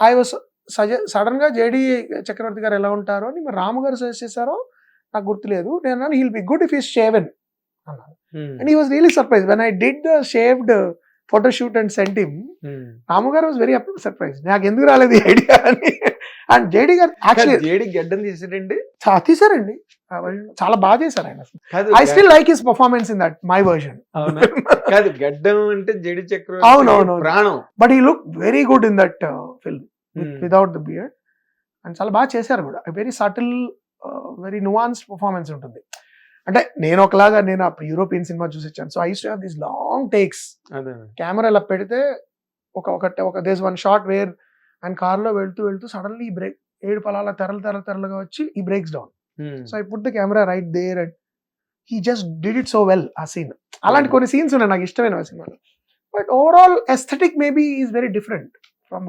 I was sudden గా JD చక్రవర్తి గారు ఎలా ఉంటారో అని మరి రాము గారు సజెస్ట్ చేశారో నాకు గుర్తులేదు. నేను అన్నాను he'll be good if he's shaven అన్నాను. And he was really surprise when I did the shaved photo shoot and sent him. Ramu garu was very surprise, నాకు ఎందుకు రాలేదు ఐడియా అని. అండ్ జేడి గారు యాక్చువల్లీ జేడి గడ్డం తీసాడండి, తీసారండి, చాలా బాగా చేశారు ఆయన. I still like his performance in that my version. కాదు గడ్డం అంటే జేడి చక్రవర్తి అవునవును ప్రాణం. But he look very good in that film without the beard. And చాలా బాగా చేశారు కూడా. Very subtle, very nuanced performance ఉంటుంది. అంటే నేను ఒకలాగా నేను అప్పుడు యూరోపియన్ సినిమా చూసి వచ్చాను. So I use to have this long takes. Camera ఇలా పెడితే ఒక this one shot where and car లో వెళ్తూ సడన్లీ ఈ బ్రేక్ 7 పలాల తెరలుగా వచ్చి ఈ breaks down. So I put the camera right there and he just did it so well ఆ సీన్. అలాంటి కొన్ని సీన్స్ ఉన్నాయి నాకు ఇష్టమైన ఆ సినిమాలో. But overall aesthetic maybe is very different.